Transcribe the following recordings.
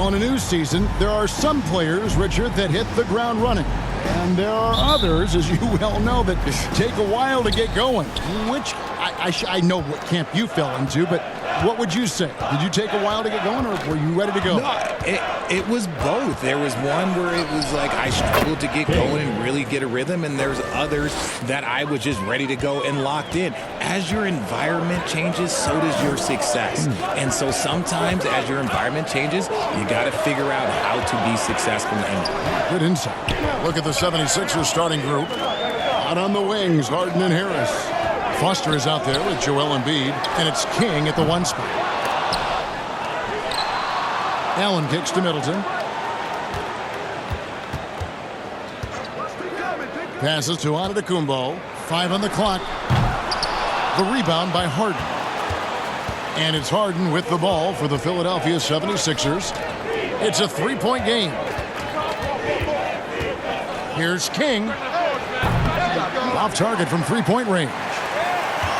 Now, in a new season, there are some players, Richard, that hit the ground running. And there are others, as you well know, that take a while to get going. Which, I know what camp you fell into, but what would you say? Did you take a while to get going, or were you ready to go? No, it was both. There was one where it was like I struggled to get going and really get a rhythm, and there's others that I was just ready to go and locked in. As your environment changes, so does your success. And so sometimes as your environment changes, you got to figure out how to be successful in it. Good insight. Look at the 76ers starting group. Out on the wings, Harden and Harris. Foster is out there with Joel Embiid, and it's King at the 1 spot. Allen kicks to Middleton. Passes to Antetokounmpo. 5 on the clock. The rebound by Harden. And it's Harden with the ball for the Philadelphia 76ers. It's a 3-point game. Here's King. Off target from 3-point range.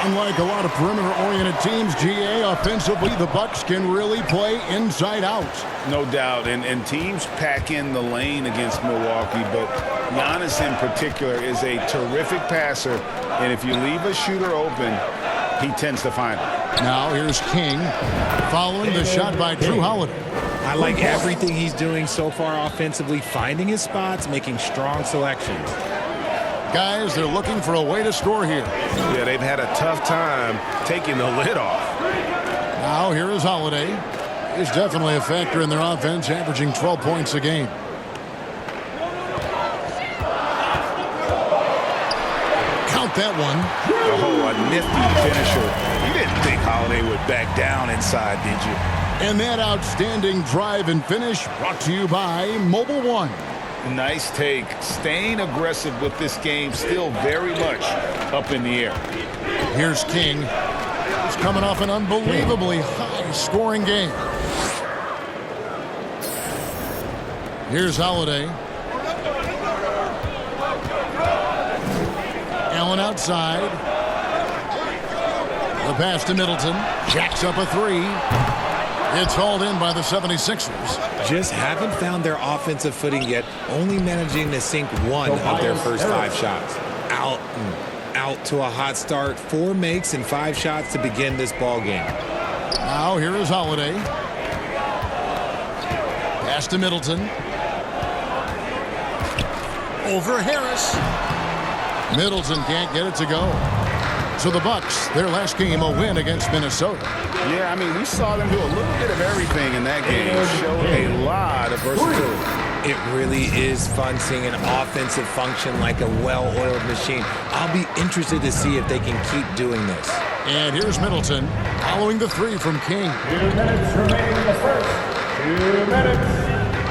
Unlike a lot of perimeter-oriented teams, GA, offensively, the Bucks can really play inside out. No doubt, and teams pack in the lane against Milwaukee, but Giannis in particular is a terrific passer, and if you leave a shooter open, he tends to find it. Now here's King, following the shot by Drew Holiday. I like everything he's doing so far offensively, finding his spots, making strong selections. Guys, they're looking for a way to score here. Yeah, they've had a tough time taking the lid off. Now here is Holiday. He's definitely a factor in their offense, averaging 12 points a game. Count that one. Oh, a nifty finisher. You didn't think Holiday would back down inside, did you? And that outstanding drive and finish brought to you by Mobile One. Nice take. Staying aggressive with this game, still very much up in the air. Here's King. He's coming off an unbelievably high-scoring game. Here's Holiday. Allen outside. The pass to Middleton. Jacks up a 3. It's hauled in by the 76ers. Just haven't found their offensive footing yet, only managing to sink 1 of their first 5 shots. Out to a hot start. 4 makes and 5 shots to begin this ball game. Now here is Holiday. Pass to Middleton. Over Harris. Middleton can't get it to go. So the Bucks, their last game, a win against Minnesota. Yeah, I mean, we saw them do a little bit of everything in that game. Showed a lot of versatility. It really is fun seeing an offensive function like a well-oiled machine. I'll be interested to see if they can keep doing this. And here's Middleton following the 3 from King. 2 minutes remaining in the first. 2 minutes.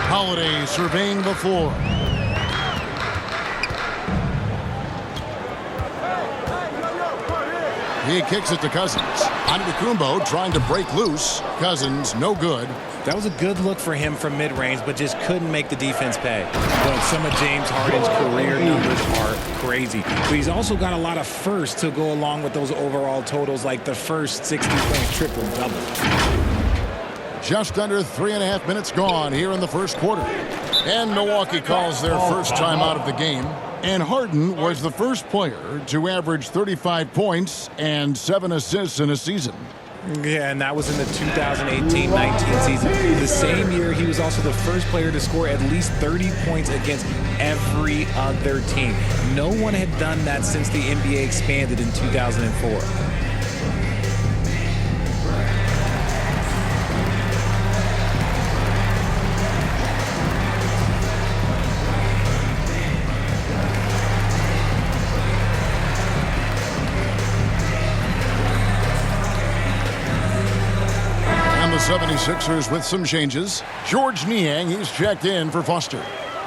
Holiday surveying the floor. He kicks it to Cousins. Antetokounmpo trying to break loose. Cousins, no good. That was a good look for him from mid-range, but just couldn't make the defense pay. But some of James Harden's career numbers are crazy. But he's also got a lot of firsts to go along with those overall totals, like the first 60-point triple-double. Just under 3.5 minutes gone here in the first quarter. And Milwaukee calls their first time out of the game. And Harden was the first player to average 35 points and 7 assists in a season. Yeah, and that was in the 2018-19 season. The same year, he was also the first player to score at least 30 points against every other team. No one had done that since the NBA expanded in 2004. The 76ers with some changes. George Niang, he's checked in for Foster.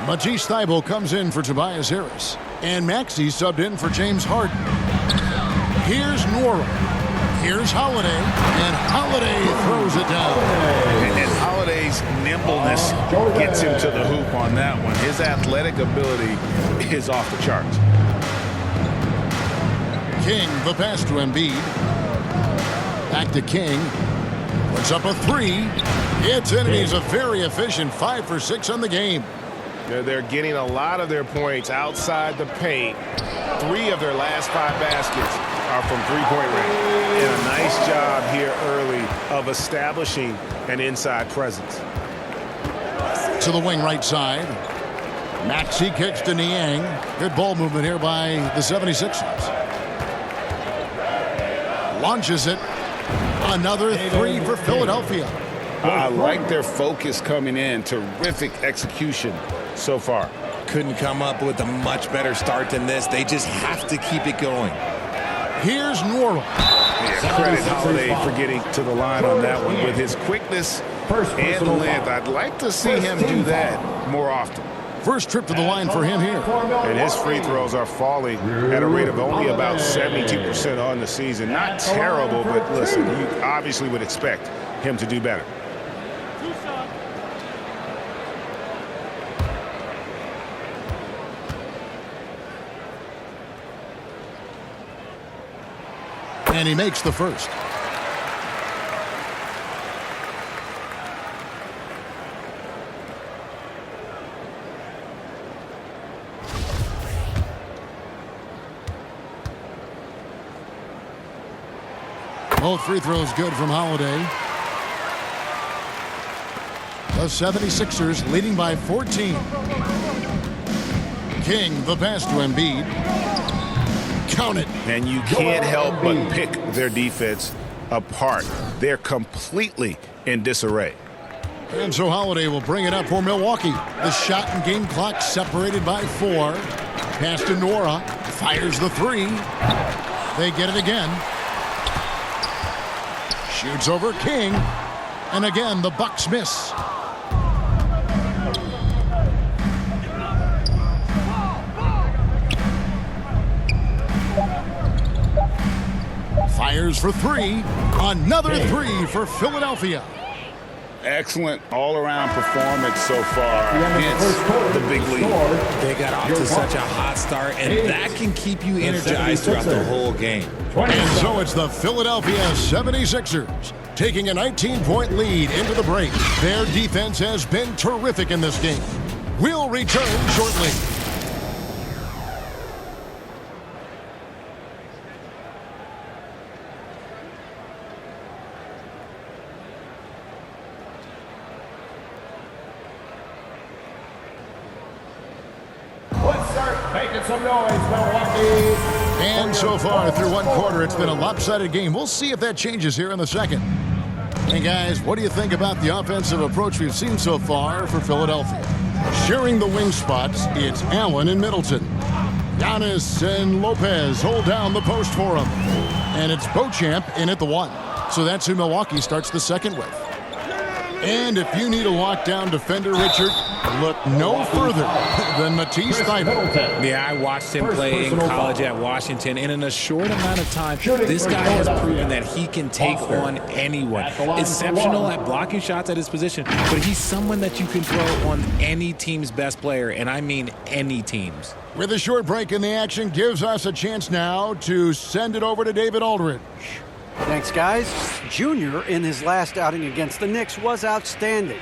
Matisse Thybulle comes in for Tobias Harris. And Maxey subbed in for James Harden. Here's Nora. Here's Holiday. And Holiday throws it down. And Holiday's nimbleness gets him to the hoop on that one. His athletic ability is off the charts. King, the pass to Embiid. Back to King. Puts up a three. It's in, and he's a very efficient 5 for 6 on the game. They're getting a lot of their points outside the paint. 3 of their last 5 baskets are from three-point range. And a nice job here early of establishing an inside presence. To the wing right side. Maxey kicks to Niang. Good ball movement here by the 76ers. Launches it. Another 3 for Philadelphia. I like their focus coming in. Terrific execution so far. Couldn't come up with a much better start than this. They just have to keep it going. Here's Nora. Yeah, credit Holiday for getting to the line on that one. With his quickness and length, I'd like to see him do that more often. First trip to the line for him here. And his free throws are falling at a rate of only about 72% on the season. Not terrible, but listen, you obviously would expect him to do better. And he makes the first. Both free throws good from Holiday. The 76ers leading by 14. King, the pass to Embiid. Count it. And you can't help but pick their defense apart. They're completely in disarray. And so Holiday will bring it up for Milwaukee. The shot and game clock separated by 4. Pass to Nora. Fires the 3. They get it again. Shoots over King. And again, the Bucks miss. Fires for 3. Another 3 for Philadelphia. Excellent all-around performance so far against the big lead. They got off to such a hot start, and that can keep you energized throughout the whole game. And so it's the Philadelphia 76ers taking a 19-point lead into the break. Their defense has been terrific in this game. We'll return shortly. Let's start making some noise, Milwaukee. And so far through one quarter, it's been a lopsided game. We'll see if that changes here in the second. Hey guys, what do you think about the offensive approach we've seen so far for Philadelphia? Sharing the wing spots, it's Allen and Middleton. Giannis and Lopez hold down the post for him. And it's Beauchamp in at the 1. So that's who Milwaukee starts the second with. And if you need a lockdown defender, Richard, look no further than Matisse Thybulle. Yeah, I watched him play in college at Washington, and in a short amount of time, this guy has proven that he can take on anyone. Exceptional at blocking shots at his position, but he's someone that you can throw on any team's best player, and I mean any team's. With a short break in the action, gives us a chance now to send it over to David Aldridge. Thanks, guys. Junior, in his last outing against the Knicks, was outstanding.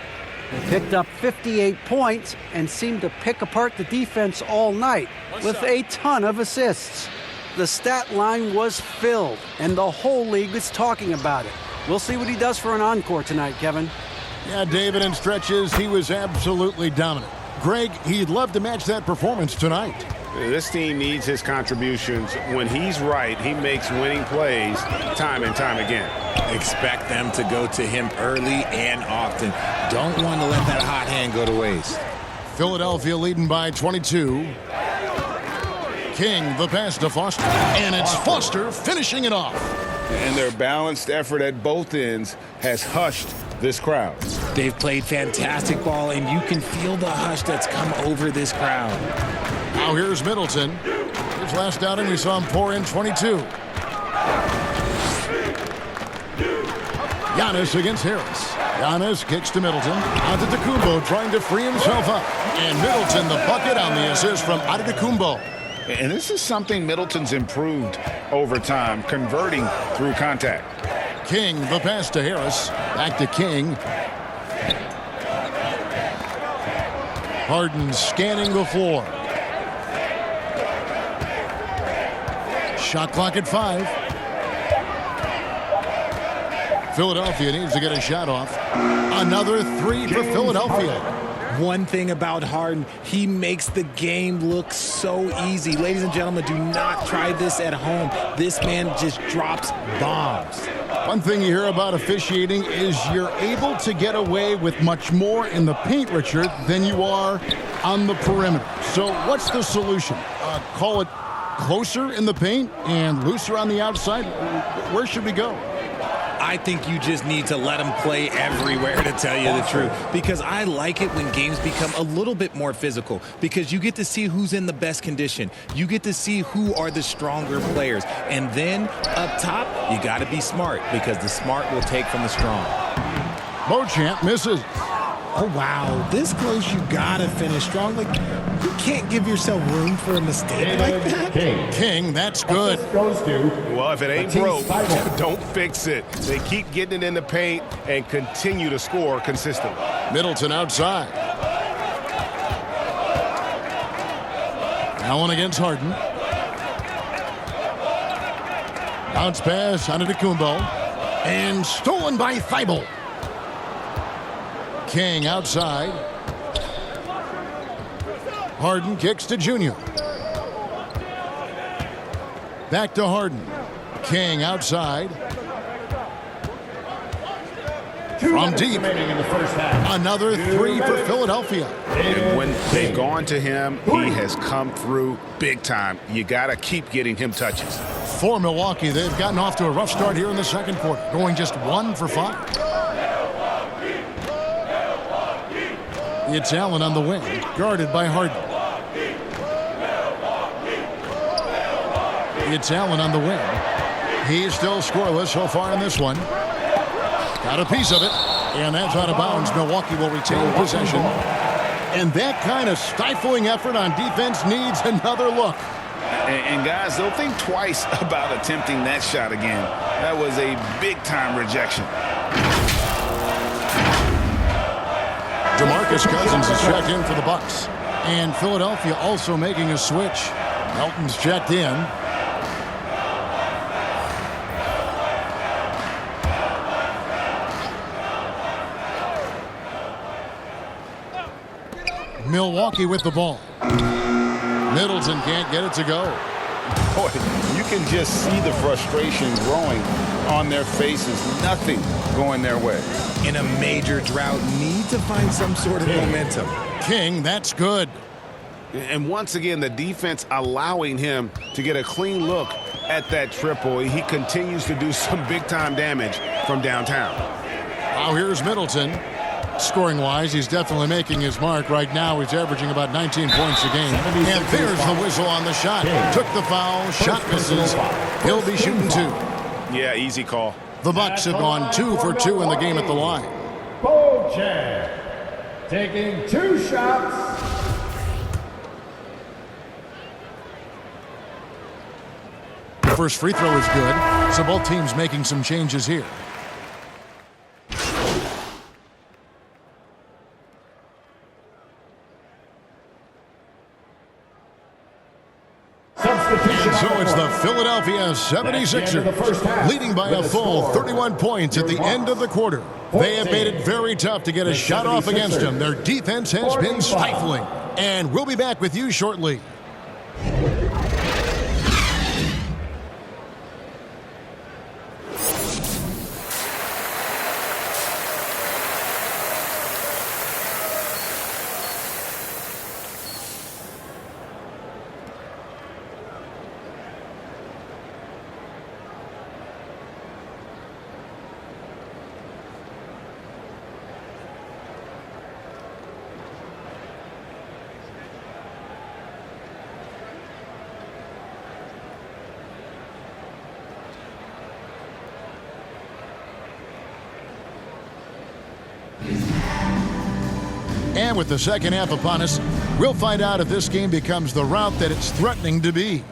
He picked up 58 points and seemed to pick apart the defense all night with a ton of assists. The stat line was filled, and the whole league is talking about it. We'll see what he does for an encore tonight, Kevin. Yeah, David, in stretches, he was absolutely dominant. Greg, he'd love to match that performance tonight. This team needs his contributions. When he's right, he makes winning plays time and time again. Expect them to go to him early and often. Don't want to let that hot hand go to waste. Philadelphia leading by 22. King, the pass to Foster. And it's Foster finishing it off. And their balanced effort at both ends has hushed this crowd. They've played fantastic ball, and you can feel the hush that's come over this crowd. Now here's Middleton. His last outing, we saw him pour in 22. Giannis against Harris. Giannis kicks to Middleton. Antetokounmpo trying to free himself up. And Middleton the bucket on the assist from Antetokounmpo. And this is something Middleton's improved over time, converting through contact. King, the pass to Harris. Back to King. Harden scanning the floor. Shot clock at 5. Philadelphia needs to get a shot off. Another 3 for Philadelphia. One thing about Harden, he makes the game look so easy. Ladies and gentlemen, do not try this at home. This man just drops bombs. One thing you hear about officiating is you're able to get away with much more in the paint, Richard, than you are on the perimeter. So what's the solution? Call it closer in the paint and looser on the outside? Where should we go? I think you just need to let him play everywhere, to tell you the truth, because I like it when games become a little bit more physical, because you get to see who's in the best condition. You get to see who are the stronger players. And then up top, you got to be smart, because the smart will take from the strong. Beauchamp misses. Oh, wow. This close, you got to finish strong. Like, you can't give yourself room for a mistake like that. King, that's good. Goes to Well, if it ain't broke, don't fix it. They keep getting it in the paint and continue to score consistently. Middleton outside. Allen against Harden. Bounce pass onto Kumbo. And stolen by Thibault. King outside. Harden kicks to Junior. Back to Harden. King outside. From deep. in the first half. Another 3 for Philadelphia. And when they've gone to him, he has come through big time. You got to keep getting him touches. For Milwaukee, they've gotten off to a rough start here in the second quarter, going just 1 for 5. It's Allen on the wing, guarded by Harden. It's Allen on the wing. He's still scoreless so far in this one. Got a piece of it, and that's out of bounds. Milwaukee will retain possession. And that kind of stifling effort on defense needs another look. And guys, they'll think twice about attempting that shot again. That was a big-time rejection. DeMarcus Cousins is checked in for the Bucks. And Philadelphia also making a switch. Melton's checked in. Milwaukee with the ball. Middleton can't get it to go. Boy, you can just see the frustration growing on their faces. Nothing going their way. In a major drought, need to find some sort of momentum. King, that's good. And once again, the defense allowing him to get a clean look at that triple. He continues to do some big-time damage from downtown. Now here's Middleton. Scoring-wise, he's definitely making his mark. Right now, he's averaging about 19 points a game. And there's the whistle on the shot. Took the foul, shot misses. He'll be shooting 2. Yeah, easy call. The Bucks have gone 2 for 2 in the game at the line. Beauchamp taking 2 shots. The first free throw is good, so both teams making some changes here. And so it's the Philadelphia 76ers leading by a full 31 points at the end of the quarter. They have made it very tough to get a shot off against them. Their defense has been stifling. And we'll be back with you shortly. And with the second half upon us, we'll find out if this game becomes the route that it's threatening to be.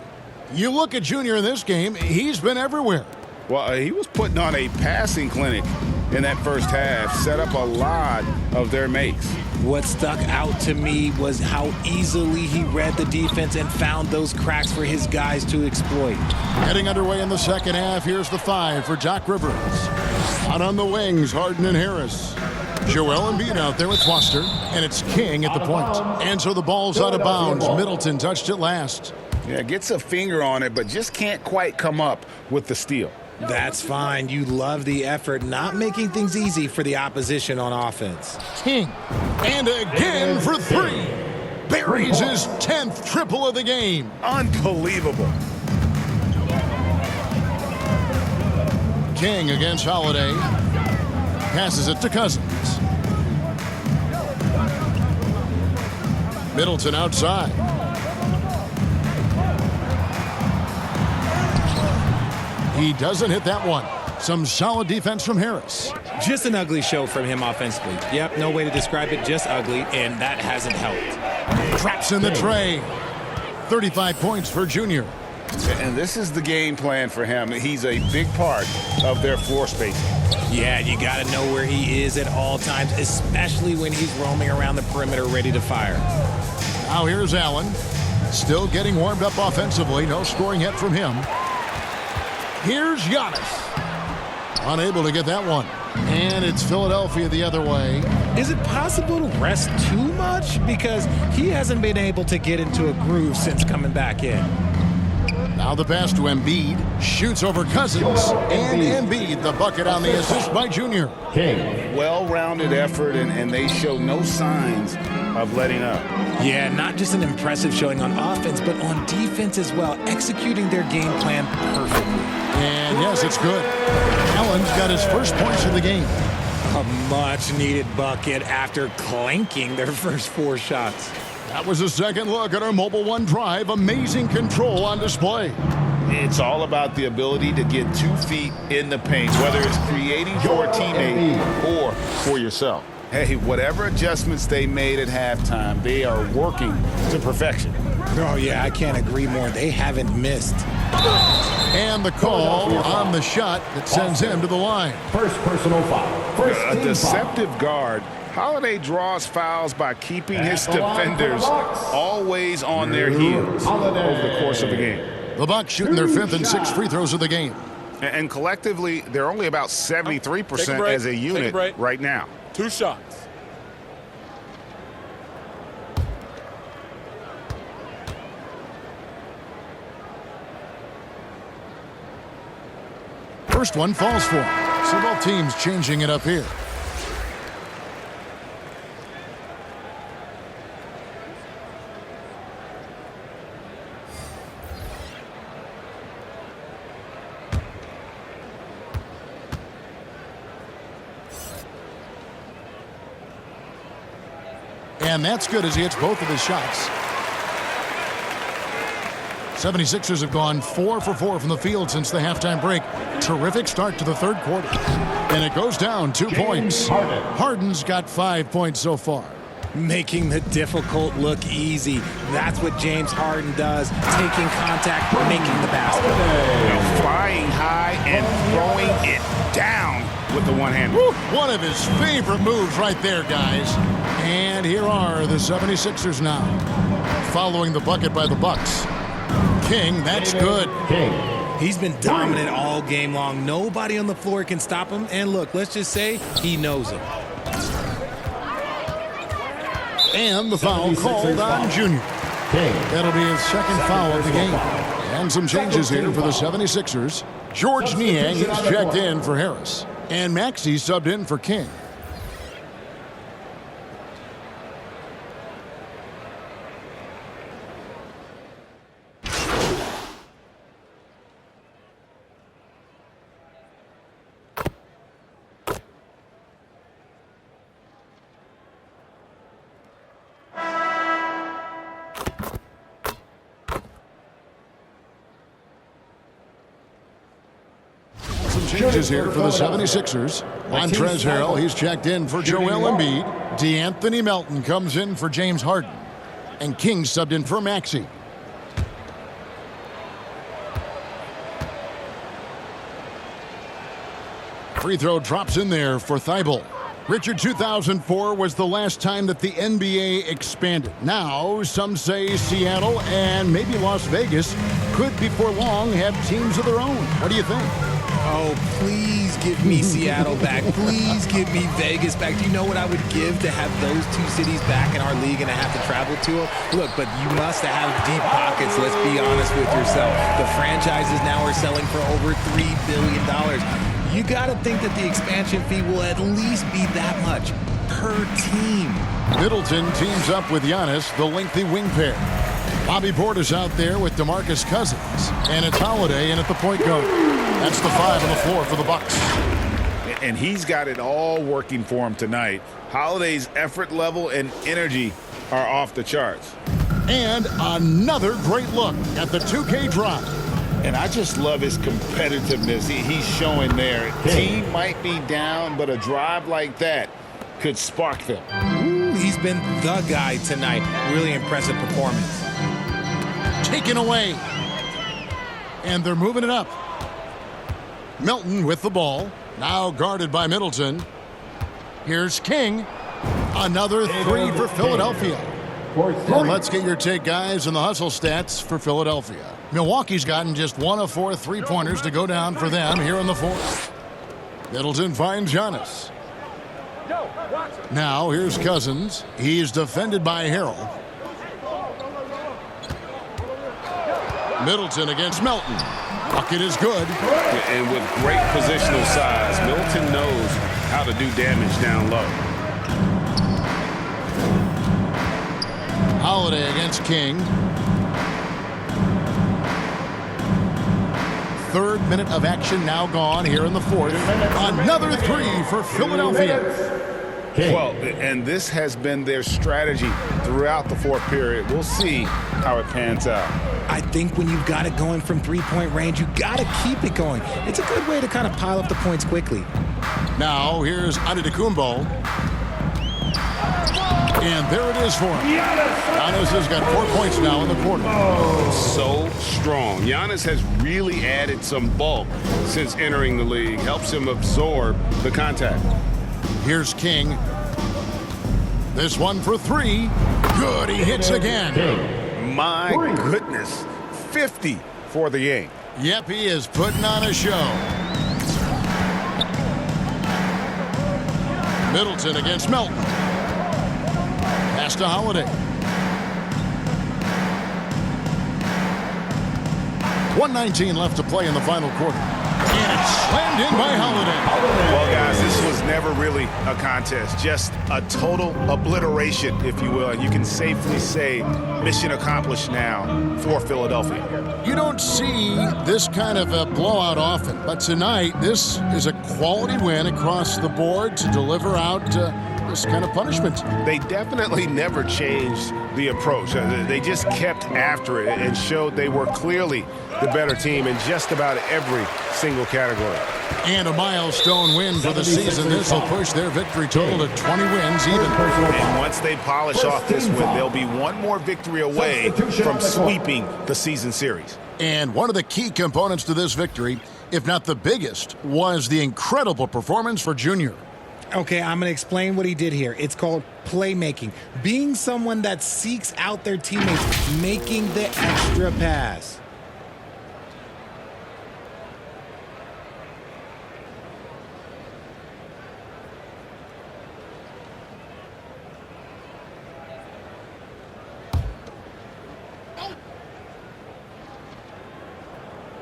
You look at Junior in this game, he's been everywhere. Well, he was putting on a passing clinic in that first half, set up a lot of their makes. What stuck out to me was how easily he read the defense and found those cracks for his guys to exploit. Getting underway in the second half, here's the 5 for Doc Rivers. Out on the wings, Harden and Harris. Joel Embiid out there with Foster, and it's King at the point. And so the ball's out of bounds. Middleton touched it last. Yeah, gets a finger on it, but just can't quite come up with the steal. That's fine. You love the effort, not making things easy for the opposition on offense. King, and again for 3. Buries his 10th triple of the game. Unbelievable. King against Holiday. Passes it to Cousins. Middleton outside. He doesn't hit that one. Some solid defense from Harris. Just an ugly show from him offensively. Yep, no way to describe it, just ugly, and that hasn't helped. Traps in the tray. 35 points for Junior. And this is the game plan for him. He's a big part of their floor spacing. Yeah, you got to know where he is at all times, especially when he's roaming around the perimeter ready to fire. Now here's Allen. Still getting warmed up offensively. No scoring yet from him. Here's Giannis. Unable to get that one. And it's Philadelphia the other way. Is it possible to rest too much? Because he hasn't been able to get into a groove since coming back in. Now the pass to Embiid. Shoots over Cousins. And Embiid, the bucket on the assist by Junior. Well-rounded effort, and they show no signs of letting up. Yeah, not just an impressive showing on offense, but on defense as well, executing their game plan perfectly. And yes, it's good. Allen's got his first points of the game. A much-needed bucket after clanking their first 4 shots. That was a second look at our Mobile One drive. Amazing control on display. It's all about the ability to get 2 feet in the paint, whether it's creating for a teammate or for yourself. Hey, whatever adjustments they made at halftime, they are working to perfection. Oh, yeah, I can't agree more. They haven't missed. And the call on the shot that sends him to the line. First personal foul. A deceptive guard. Holiday draws fouls by keeping his defenders always on their heels over the course of the game. The Bucks shooting their 5th and 6th free throws of the game. And collectively, they're only about 73% as a unit right now. 2 shots. First one falls for him. So both teams changing it up here. And that's good as he hits both of his shots. 76ers have gone 4 for 4 from the field since the halftime break. Terrific start to the third quarter. And it goes down 2 points. Harden's got 5 points so far. Making the difficult look easy. That's what James Harden does. Taking contact, making the basket. Flying high and throwing it down with the one hand. One of his favorite moves right there, guys. And here are the 76ers now. Following the bucket by the Bucks. King, that's good. He's been dominant all game long. Nobody on the floor can stop him. And look, let's just say he knows it. And the foul called on Junior. That'll be his second foul of the game. And some changes here for the 76ers. George Niang is checked in for Harris. And Maxey subbed in for King. Changes here for the 76ers. Montrezl Harrell, he's checked in for Joel Embiid. DeAnthony Melton comes in for James Harden. And King subbed in for Maxey. Free throw drops in there for Thibault. Richard, 2004 was the last time that the NBA expanded. Now, some say Seattle and maybe Las Vegas could before long have teams of their own. What do you think? Oh, please give me Seattle back. Please give me Vegas back. Do you know what I would give to have those two cities back in our league and to have to travel to them? Look, but you must have deep pockets. Let's be honest with yourself. The franchises now are selling for over $3 billion. You got to think that the expansion fee will at least be that much per team. Middleton teams up with Giannis, the lengthy wing pair. Bobby Portis out there with DeMarcus Cousins. And it's Holiday in at the point guard. That's the 5 on the floor for the Bucks. And he's got it all working for him tonight. Holiday's effort level and energy are off the charts. And another great look at the 2K drive. And I just love his competitiveness he's showing there. Team might be down, but a drive like that could spark them. Ooh, he's been the guy tonight. Really impressive performance. Taken away. And they're moving it up. Milton with the ball. Now guarded by Middleton. Here's King. Another 3 for Philadelphia. And let's get your take, guys, on the hustle stats for Philadelphia. Milwaukee's gotten just 1 of 4 3-pointers to go down for them here in the fourth. Middleton finds Giannis. Now here's Cousins. He's defended by Harrell. Middleton against Melton. Bucket is good. And with great positional size, Middleton knows how to do damage down low. Holiday against King. Third minute of action now gone here in the fourth. Another 3 for Philadelphia. Well, and this has been their strategy throughout the fourth period. We'll see how it pans out. I think when you've got it going from three-point range, you got to keep it going. It's a good way to kind of pile up the points quickly. Now here's Antetokounmpo. And there it is for him. Giannis has got 4 points now in the quarter. So strong. Giannis has really added some bulk since entering the league. Helps him absorb the contact. Here's King. This one for 3. Good, he hits again. My goodness, 50 for the Yank. Yep, he is putting on a show. Middleton against Melton. Pass to Holiday. 1:19 left to play in the final quarter. And it's slammed in by Holiday. Well, guys, this was never really a contest, just a total obliteration, if you will. And you can safely say mission accomplished now for Philadelphia. You don't see this kind of a blowout often, but tonight this is a quality win across the board to deliver out this kind of punishment. They definitely never changed the approach. They just kept after it and showed they were clearly the better team in just about every single category. And a milestone win for the season. This will push their victory total to 20 wins even. And once they polish off this win, they'll be one more victory away from sweeping the season series. And one of the key components to this victory, if not the biggest, was the incredible performance for Junior. Okay, I'm going to explain what he did here. It's called playmaking. Being someone that seeks out their teammates, making the extra pass.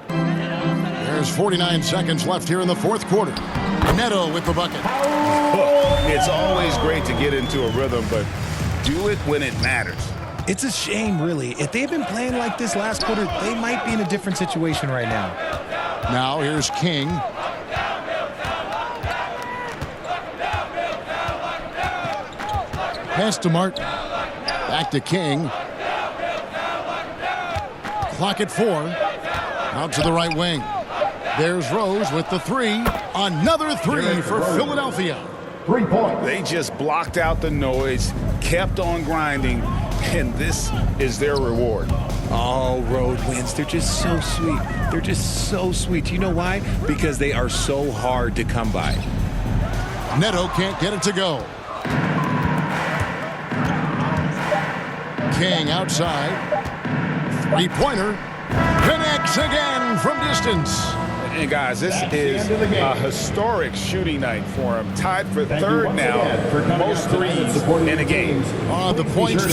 There's 49 seconds left here in the fourth quarter. Neto with the bucket. It's always great to get into a rhythm, but do it when it matters. It's a shame, really. If they've been playing like this last quarter, they might be in a different situation right now. Now here's King. Pass to Martin. Back to King. Clock at 4. Out to the right wing. There's Rose with the 3. Another 3 for Philadelphia. 3 points. They just blocked out the noise, kept on grinding, and this is their reward. Oh, road wins. They're just so sweet. They're just so sweet. You know why? Because they are so hard to come by. Neto can't get it to go. King outside. Three-pointer. Connects again from distance. And guys, this is a historic shooting night for him. Tied for third now, most threes in a game. The points